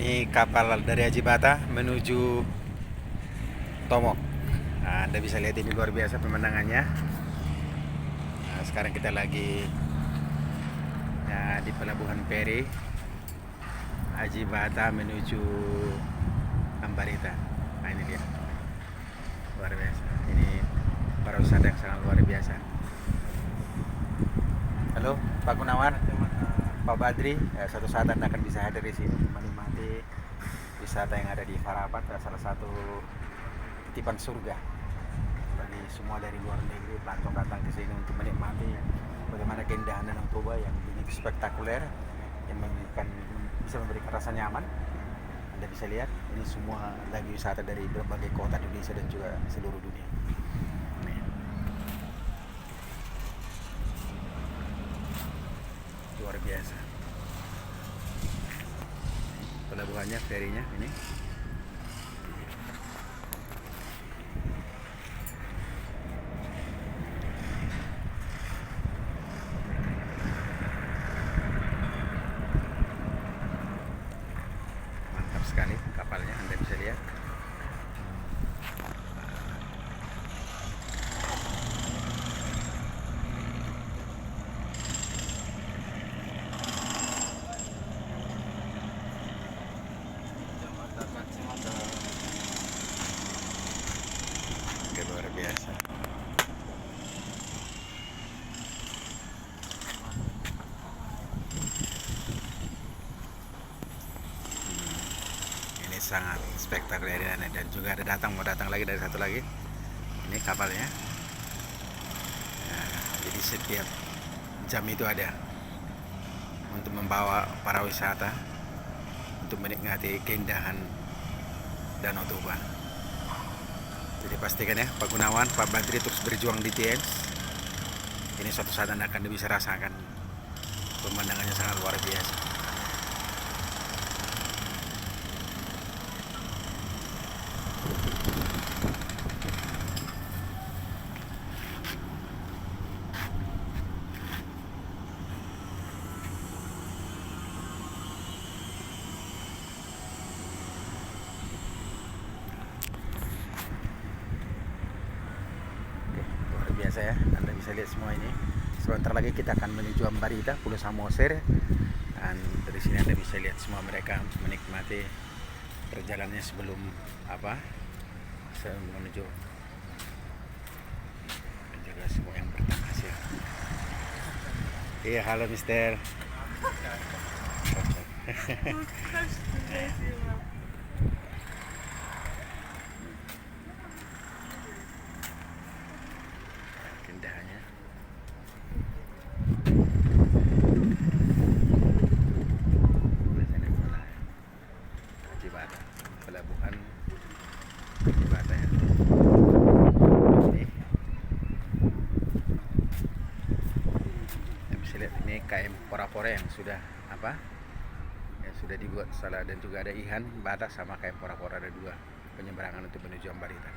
Ini kapal dari Ajibata menuju Tomok. Nah, Anda bisa lihat ini luar biasa pemandangannya. Nah, sekarang kita lagi di pelabuhan Peri Ajibata menuju Ambarita. Nah, ini dia, luar biasa. Ini pariwisata yang sangat luar biasa. Halo Pak Gunawan, Pak Badri, suatu saat Anda akan bisa hadir di sini menikmati wisata yang ada di Farabat, salah satu titipan surga bagi semua dari luar negeri. Pelancong datang ke sini untuk menikmati bagaimana keindahan Danau Toba yang begitu spektakuler, yang bisa memberikan rasa nyaman. Anda bisa lihat ini semua lagi wisata dari berbagai kota Indonesia dan juga seluruh dunia. Nih, luar biasa. Pelabuhannya, ferinya ini. Mantap sekali kapalnya, Anda bisa lihat. Oke, luar biasa. Ini sangat spektakuler dan juga ada mau datang lagi dari satu lagi. Ini kapalnya. Nah, jadi setiap jam itu ada untuk membawa para wisata untuk menikmati keindahan Danau Toba. Jadi pastikan ya Pak Gunawan, Pak Badri terus berjuang di TNS. Ini suatu saat Anda akan bisa rasakan pemandangannya sangat luar biasa. Luar biasa ya, Anda bisa lihat semua ini. Sebentar lagi kita akan menuju Ambarita, Pulau Samosir, dan dari sini Anda bisa lihat semua mereka menikmati perjalanannya sebelum menuju, dan juga semua yang bertanggung hasil. Iya, halo Mister. Keindahannya. Ajibata, pelabuhan Ajibata ya. Ini bisa lihat ini KM Pora-Pora yang sudah yang sudah dibuat salah, dan juga ada Ihan Batak sama KM Pora-Pora, ada dua penyeberangan untuk menuju Ambarita.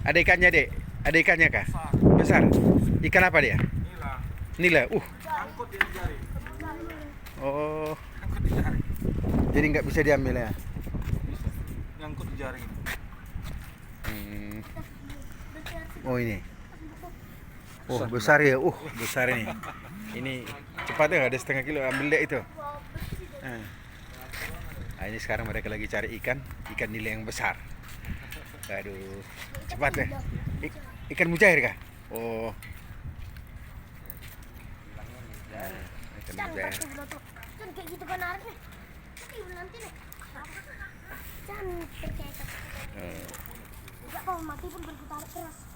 Ada ikannya, Dek? Ada ikannya kah? Besar. Ikan apa dia? Nila. Angkut di jari. Oh, Angkut di jari. jadi nggak bisa diambil ya? Bisa. Nyangkut di jari. Hmm. Oh, ini. Oh, besar ya. Besar ini. Ini cepat ya, ada setengah kilo. Ambil deh itu. Nah, ini sekarang mereka lagi cari ikan nila yang besar. Aduh, cepat deh. Ikan mujair kah? Oh. Ikan mujair. Kan kayak gitu kan harusnya. Nanti deh. Jangan percaya. Enggak mau mati pun berputar keras.